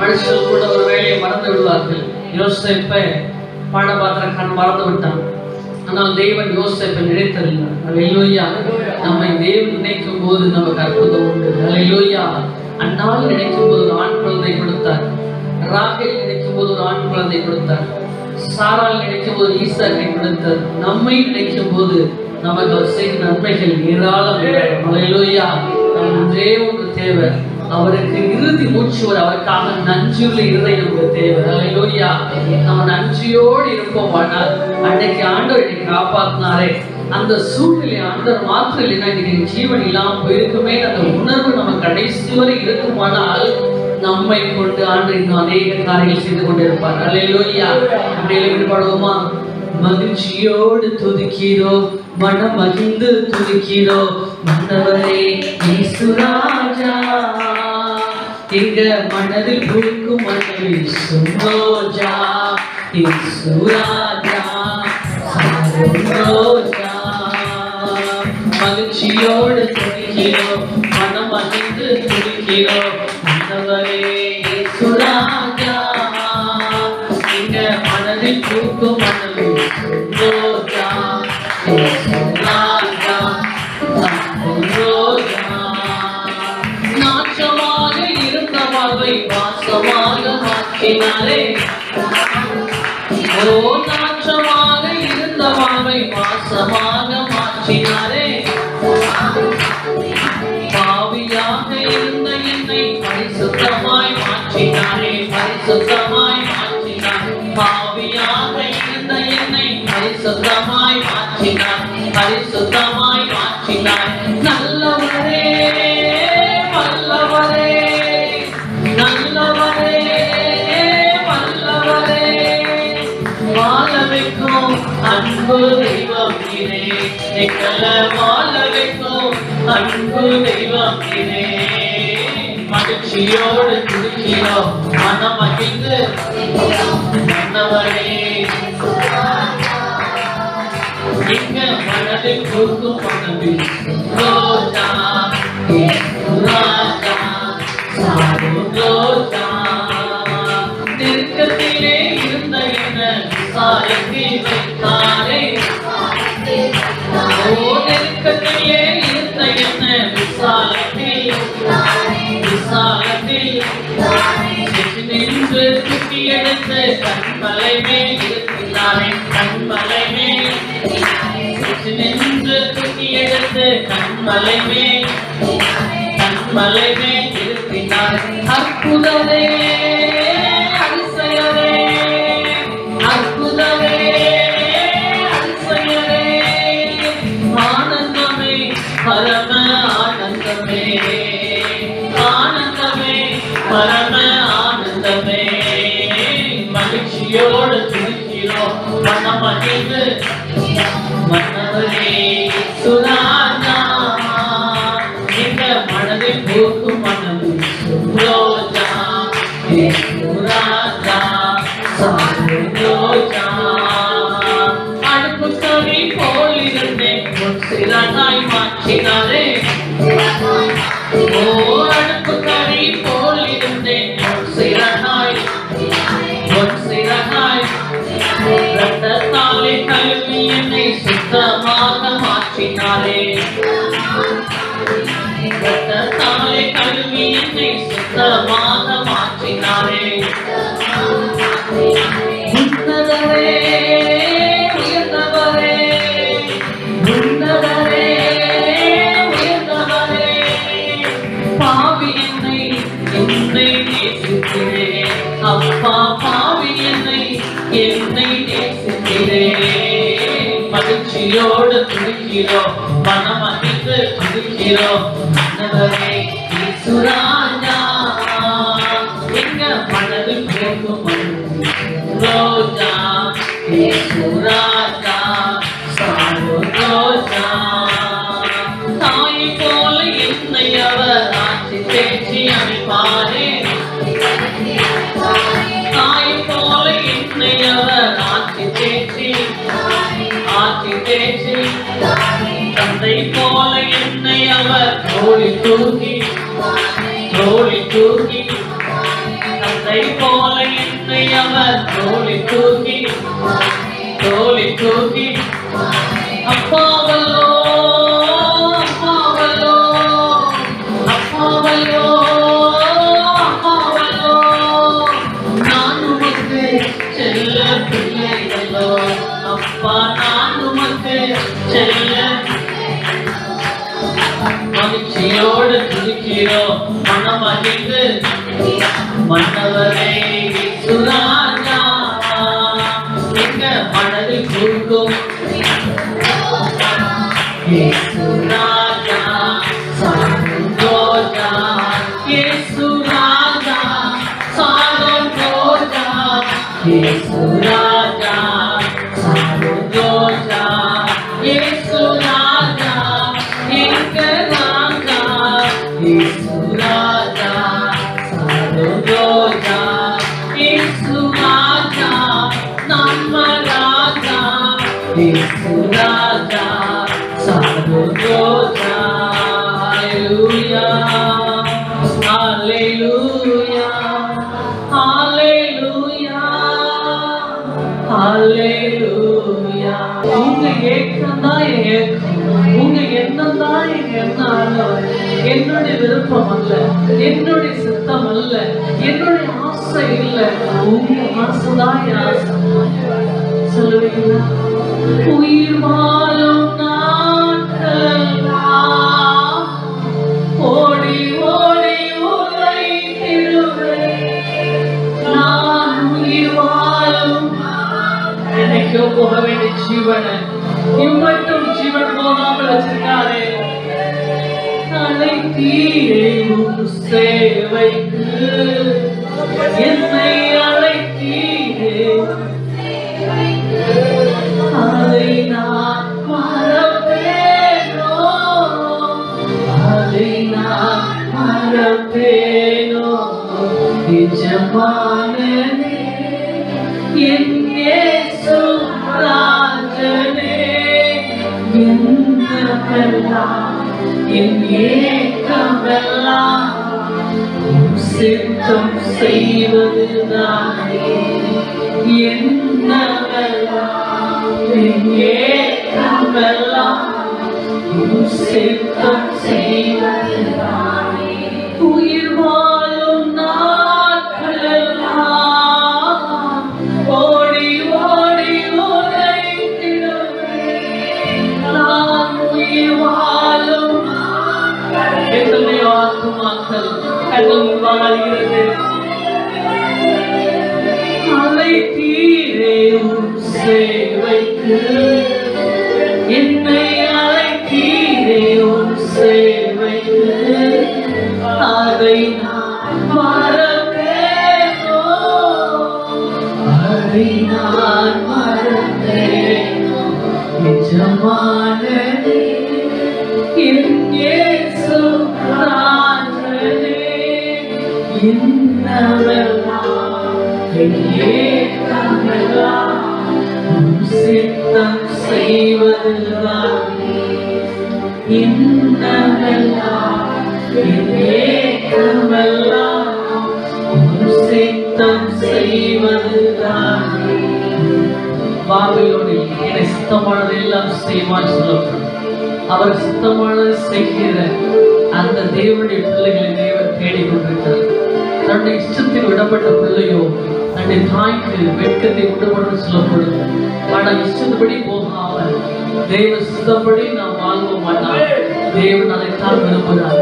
மனுஷர்கள் கூட ஒரு வேலையை மறந்து விடுவார்கள். யோசேப்பை பானபாத்திரக்காரன் மறந்து விட்டான். ஆனால் தேவன் யோசேப்பை நினைத்ததில்லை. அல்லேலூயா. நம்மை தேவன் நினைக்கும் போது நமக்கு அற்புதம் உண்டு. அல்லேலூயா. அந்நாள் நினைக்கும் போது ஒரு ஆண் குழந்தை கொடுத்தார். ராகேல் நினைக்கும் போது ஒரு ஆண் குழந்தை கொடுத்தார். சாராள் நினைக்கும் போது ஈசாக்கை கொடுத்தார். நம்மை நினைக்கும் போது நமக்கு அவர் செய்த நன்மைகள் ஏராளம். அல்லேலூயா. ஒன்றே ஒன்று தேவை, அவருக்கு இறுதி மூச்சு வரை அவருக்காக நன்றியுள்ள இருதயம் நமக்கு தேவை. அல்லேலூயா. நம்ம நன்றியோடு இருப்போம். ஆனால் அன்னைக்கு ஆண்டவர் என்னை காப்பாத்தினாரே, அந்த சூழ்நிலை ஆண்டவர் மாத்திரம் இல்லைன்னா இன்னைக்கு ஜீவன் இல்லாமல் போயிருக்குமே அந்த உணர்வு நம்ம கடைசி வரை இருக்குமானால் நம்மை கொண்டு ஆண்டு இன்னும் அநேக காரியங்கள் செய்து கொண்டிருப்பார். அல்லேலூயா. அப்படியே ஈடுபடுவோமா? மகிழ்ச்சியோடு துதிக்கிறோம், மனம் மகிழ்ந்து துதிக்கிறோம், மன்னவரே இயேசு ராஜா. எங்க மனதில் பூக்கும் மனதில் சுரோஜா, இயேசு ராஜா சரோஜா. மகிழ்ச்சியோடு துதிக்கிறோம், மனம் மகிழ்ந்து துதிக்கிறோம், மன்னவரே இயேசு ராஜா. எங்க மனதில் பூக்கும் மனதில் சுரோஜா, இயேசு ராஜா சரோஜா. நாச்சமாக இருந்த வாழ்வை வாசமாக மாற்றினாரே, ஓ நாச்சமாக இருந்த வாழ்வை வாசமாக மாற்றினாரே. பாவியாக இருந்த என்னை பரிசுத்தமாய் மாற்றினாரே, பரிசுத்தமாய் மாற்றினார். பாவியாக இருந்த என்னை பரிசுத்தமாய் மாற்றினார், பரிசுத்தமாய் மாற்றினார். நல்லவரே வல்லவரே, நல்லவரே வல்லவரே, வாழ வைக்கும் அன்பு தெய்வம் நீரே, எங்களை வாழ வைக்கும் அன்பு தெய்வம் நீரே. மகிழ்ச்சியோடு துதிக்கிறோம், மனம் மகிழ்ந்து மன்னவரே. எங்க மனதில் பூக்கும் மனதில் ரோஜா, ராஜா சரோஜா. நெருக்கத்திலே இருந்த என்ன விசாலத்தில் வைத்தாரே, ஓ நெருக்கத்திலே இருந்த என்ன விசாலத்தில், விசாலத்தில் நின்று தூக்கி எடுத்து கண்மலை மேல் இருக்கிறாரே, கண்மலை மேல் நின்று தூக்கி எடுத்து கண்மலை மேல், கண்மலை மேல் இருக்கிறார். அற்புதமே அதிசயமே, அற்புதமே அதிசயமே, ஆனந்தமே பரம ஆனந்தமே, ஆனந்தமே பரம ஆனந்தமே. மகிழ்ச்சியோடு துதிக்கிறோம், மனம் மகிழ்ந்து மன்னவரே சுராஜா. எங்க மனதில் பூக்கும் மனதில் சுரோஜா, சுராஜா சரோஜா. அடுப்பு கவி போல் இருந்தேன் சிறனாய் மாற்றினாரே, ஓ அடுப்பு கவி போல் இருந்தேன் சிறனாய், சிறனாய். ரத்தத்தாலே கழுவி என்னை சுத்தமாக மாற்றினாரே, ரத்தத்தாலே கழுவி என்னை சுத்தமாக மாற்றினாரே. உன்னதரே உயர்ந்தவரே, உன்னதரே உயர்ந்தவரே, பாவி என்னை என்னை நேசிக்கிறேன் அப்பா, பாவி என்னை என்னை நேசிக்கிறேன். மகிழ்ச்சியோடு துதிக்கிறோம், மனம் மகிழ்ந்து துதிக்கிறோம், மன்னவரே இயேசு ராஜா. எங்க மனதில் பூக்கும் ரோஜா, இயேசு ராஜா சரோஜா. தாயை போல என்னை அவர் ஆட்சி தேற்றி அமைப்பாரே, தாயை போல என்னை அவர் ஆட்சி தேற்றி, ஆட்சி தேற்றி. தந்தை போல என்னை அவர் தோழி தூக்கி, தோழி தூக்கி. தந்தை கோலி தூக்கி அப்பாவல்லோ அப்பாவல்லோ அப்பாவல்லோ அப்பாவல்லோ நான் உமக்கு செல்ல பிள்ளைகளோ அப்பா நான் உமக்கு செல்ல மகிழ்ச்சியோடு துதிக்கிறோம் மனமகிழ்ந்து மன்னவரே சுராஜா எங்க மனதில் கூட்டும் சுராஜா சாரோஜா சுராஜா சாரோஜா சுராஜா சாரோஜா சுராஜா எங்க ராஜா சுராஜா சாரோஜா சுராஜா நம்ம ராஜா சுராஜா சாரோஜா ஹalleluya ஹalleluya ஹalleluya ஹalleluya உங்க ஏக்கம் தான் என் ஏக்கம் உங்க எண்ணம் தான் என் எண்ணம் என்னுடைய விருப்பம் அல்ல என்னுடைய சித்தம் அல்ல என்னுடைய ஆசை இல்லை உங்க ஆசைதான் என் ஆசை சொல்லுவீங்களா உயிர் வாழும் நாட்களெல்லாம் ஓடி ஓடி உழைத்திடுவேன் நான் உயிர் வாழும் எனக்கு போக வேண்டிய ஜீவனை இம்மட்டும் ஜீவன் போகாமல் வச்சிருக்காரே அழைத்தீரே உன் சேவைக்கு என்னை அழைத்தீரே அதை நான் மறப்பேனோ அதை நான் மறப்பேனோ எஜமானனே என் இயேசு ராஜனே என்னவெல்லாம் என் ஏக்கமெல்லாம் சித்தம் செய்வதுதானே என்னவெல்லாம் என் ஏக்கமெல்லாம் சித்தம் செய்வதுதானே உயிர் வாழும் நாட்களெல்லாம் ஓடி ஓடி உழைத்திடுவேன் நான் உயிர் வாழும் எத்தனையோ ஆத்துமாக்கள் கண்கள் வாழ்கிறது அழைத்தீரே உன் சேவைக்கு என்னை அழைத்தீரே உன் சேவைக்கு அதை நான் மறப்பேனோ அதை நான் மறப்பேனோ எஜமானனே என் இயேசு ராஜனே என்னவெல்லாம் என் ஏக்கமெல்லாம் உம் சித்தம் செய்வதுதானே என்னவெல்லாம் என் ஏக்கமெல்லாம் உம் சித்தம் செய்வதுதானே பாபிலோனில் என்னை சித்தமானது எல்லாம் செய்வான் சொல்லப்படும் அவர் சித்தமானது செய்கிற அந்த தேவனுடைய பிள்ளைகளை தேவன் தேடிக் கொண்டிருக்கிறார் தன்னுடைய இஷ்டத்தில் விடப்பட்ட பிள்ளையோ தன்னுடைய தாய்க்கு வெட்கத்தை உண்டுபடும் சொல்லப்படும் ஆனால் இஷ்டப்படி போகாமல் தேவ சித்தப்படி நாம் வாழ்வோம் மாட்டார் தேவன் அதைத்தான் விரும்புகிறார்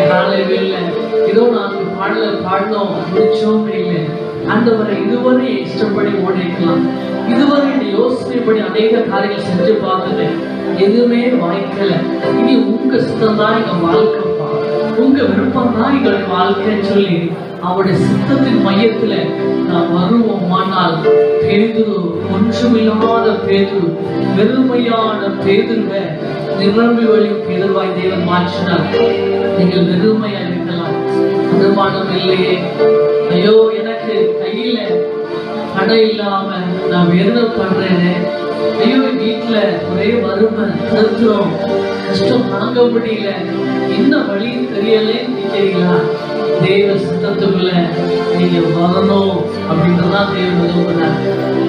காலை வேலை ஏதோ நாங்கள் பாடினோம் முடிச்சோம் இல்லை ஆண்டவரை இதுவரை இஷ்டப்படி ஓடிக்கலாம் இதுவரை யோசனைப்படி அநேக காரியங்கள் செஞ்சு பார்த்துட்டேன் எதுவுமே வாய்க்கல இனி உங்க சித்தம் தான் எங்க வாழ்க்கைப்பா உங்க விருப்பம் தான் எங்களுடைய வாழ்க்கைன்னு சொல்லி அவருடைய சித்தத்தின் மையத்துல நாம் வருவோமானால் பேதுரு ஒன்றுமில்லாத பேதுரு வெறுமையான பேதுருவை நிரம்பி வழியும் பேதுருவாய் தேவன் மாற்றினார். நீங்கள் வெறுமையா இருக்கலாம், வருமானம் இல்லையே, ஐயோ எனக்கு கையில கடை இல்லாம நான் வேதனைப்படுறேனே, ஐயோ வீட்டுல ஒரே வறுமை தடுத்துறோம், கஷ்டம் தாங்க முடியல, என்ன வழி தெரியலன்னு நினைக்கிறீங்களா? தேவ சித்தத்துக்குள்ள நீங்க வரணும் அப்படின்றதான் தேவன் விரும்புகிறார்.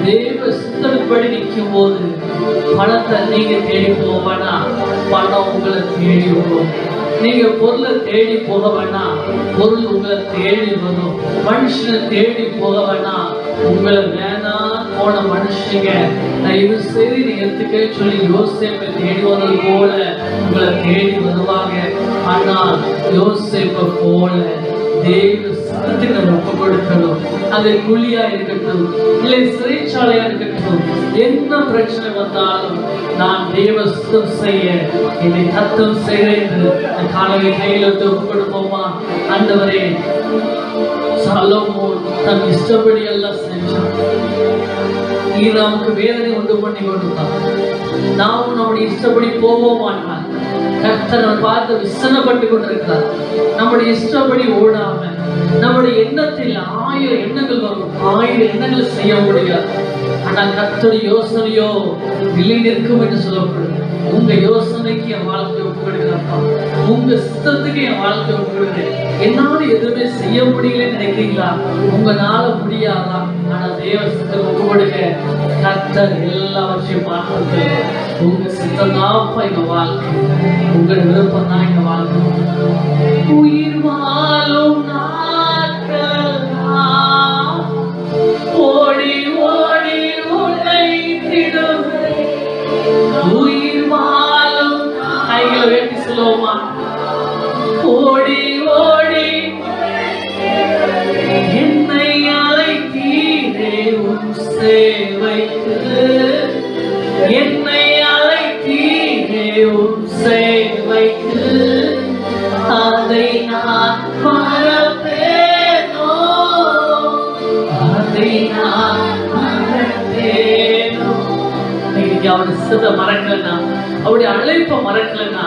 தேவ சித்தப்படி நிற்கும் போது பணத்தை நீங்க தேடி போக வேணாம், பணம் உங்களை தேடி வரும். நீங்க பொருளை தேடி போக வேணாம், பொருள் உங்களை தேடி வரும். மனுஷனை தேடி போக வேணாம், உங்களை வேணாம் போன மனுஷங்க தயவு செய்து நீங்க எடுத்துக்க சொல்லி யோசேப்பை தேடி வந்தது போல உங்களை தேடி வருவாங்க. ஆனால் யோசேப்பை போல தேவ சத்தத்துக்கு நம்ம ஒப்பு கொடுக்கணும். அது குழியா இருக்கட்டும், இல்லை சிறைச்சாலையா இருக்கட்டும், என்ன பிரச்சனை வந்தாலும் நான் தேவ சுத்தம் செய்ய என்னை தத்தம் செய்கிறேன் என்று காலையை கையில் ஒப்பு கொடுப்போமா? ஆண்டவரே, சாலோமோன் தன் இஷ்டப்படி எல்லாம் செஞ்சான். நீ நமக்கு வேதனை உண்டு பண்ணி கொடுத்தான். நாமும் நம்முடைய இஷ்டப்படி போவோமானால் கர்த்தர் பார்த்து விசனப்பட்டு கொண்டிருக்கிறார். நம்முடைய இஷ்டப்படி ஓடாம நம்முடைய எண்ணத்தில் 1000 எண்ணங்கள் வரும், 1000 எண்ணங்களை செய்ய முடியாது. ஆனால் கர்த்தருடைய யோசனையோ நிலை நிற்கும் என்று சொல்லப்படுது. உங்க யோசனைக்கு என் வாழ்க்கை ஒப்புக்கொடுக்கிறப்பா, உங்க சித்தத்துக்கு என் வாழ்க்கை ஒப்புக்கொடுக்கிறேன். என்னால எதுவுமே செய்ய முடியலன்னு நினைக்கிறீங்களா? உங்களால முடியாதா? ஆனா தேவ சித்தம் ஒப்புக்கொடுக்க கர்த்தர் எல்லாவற்றையும் பார்த்து உங்க சித்தம் தான் எங்க வாழ்க்கை, உங்களோட விருப்பம் தான் எங்க வாழ்க்கை. உயிர் வாழும் நாட்கள் ஓடி ஓடி உழைத்திடுவேன். உயிர் வாழும் கைகளை வேண்டி சொல்லுவோமா? ஓடி ஓடி என்னை அழைத்தீரே உன் சேவைக்கு, என்னை அழைத்தீரே உன் சேவைக்கு, அதை நான் மறப்பேனோ, அதை நான் மறப்பேனோ. நீங்க அவருடைய சித்த மறக்கலன்னா, அவருடைய அழைப்பை மறக்கலன்னா,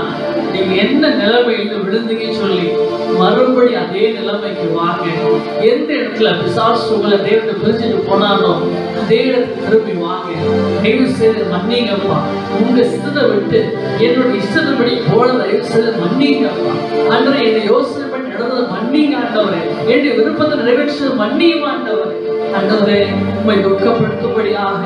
நீங்க என்ன நிலைமையில விழுந்தீங்கன்னு சொல்லி மறுபடி அதே நிலைமைக்கு வாங்க. எந்த இடத்துல பிசாசு உங்களை தேவனை பிரிச்சுட்டு போனாலோ அதே இடத்துக்கு திரும்பி வாங்க. தயவு செய்து மன்னிங்கப்பா. உங்க சித்தத்தை விட்டு என்னோட இஷ்டத்தின்படி போன தயவு செய்து மன்னிங்கப்பா. அன்றை என்னை யோசனை பண்ணி நடந்தது மன்னிங்க ஆண்டவரே. என்னுடைய விருப்பத்தை நிறைவேற்றது மன்னியும் ஆண்டவரே. ஆண்டவரே, உம்மை துக்கப்படுத்தும்படியாக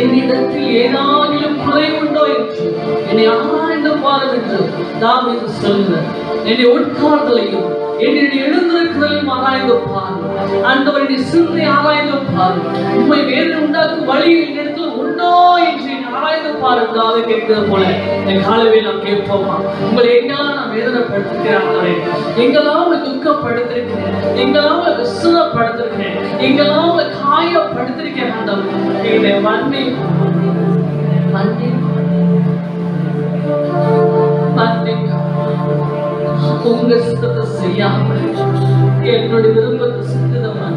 என்னிடத்தில் ஏதாகிலும் குறை உண்டோ என்று என்னை ஆராய்ந்து பாரும் என்று தாவீது சொல்கிறார். என்னை உட்கார்தலையும் என்னுடைய எழுந்திருக்கிறதையும் ஆராய்ந்து பாரும். ஆண்டவரை சிந்தை ஆராய்ந்து பாரும். உண்மை வேதனை உண்டாக்கும் வழி என்னிடத்தில் உண்டோ என்று ஆராய்ந்து பாருங்க. அதை கேட்கிறது போல இந்த காலவே நாம் கேட்போமா? உங்களை எங்கெல்லாம் நான் வேதனைப்படுத்திருக்கிறேன், எங்கெல்லாம் உங்களை துக்கப்படுத்திருக்கிறேன், எங்கெல்லாம் உங்களை விசனப்படுத்திருக்கிறேன், எங்கெல்லாம் உங்களை காயப்படுத்திருக்கிறேன், என்னை மன்னி மன்னி மன்னிங்க. உங்க சித்தத்தை செய்யாம என்னுடைய விருப்பத்தை சித்தமா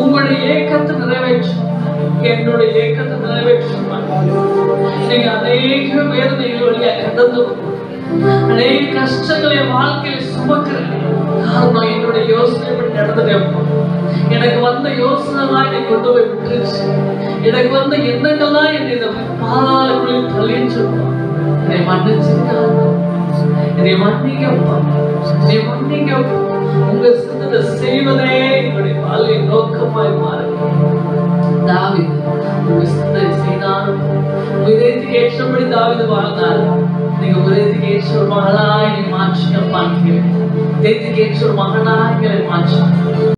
உங்களுடைய ஏக்கத்தை நிறைவேற்றும், என்னுடைய ஏக்கத்தை நிறைவேற்றும். நீங்க அநேக வேதனைகள் வழியா கடந்து அநேக கஷ்டங்களை வாழ்க்கையில சுமக்கிறேன். காரணம் என்னுடைய யோசனை படி நடந்துட்டேன். எனக்கு வந்த யோசனை தான் என்னை கொண்டு போய் விட்டுருச்சு. எனக்கு வந்த எண்ணங்கள் தான் என்னை இந்த பாதாளங்களில் தள்ளின்னு சொல்லுவோம். என்னை மன்னிச்சுங்க, என்னை மன்னிங்கப்பா, என்னை மன்னிங்கப்பா. உங்க சித்தத்தை செய்வதே என்னுடைய வாழ்வை நோக்கமாய் மாறுங்க. தாவீது உங்க சித்தத்தை செய்தாலும் இதயத்துக்கு ஏற்றபடி தாவீது வாழ்ந்தார். நீங்க இதயத்துக்கு ஏற்ற ஒரு மகளாய் மாற்றுங்க. இதயத்துக்கு ஏற்ற ஒரு மகனாய் மாற்றுங்க.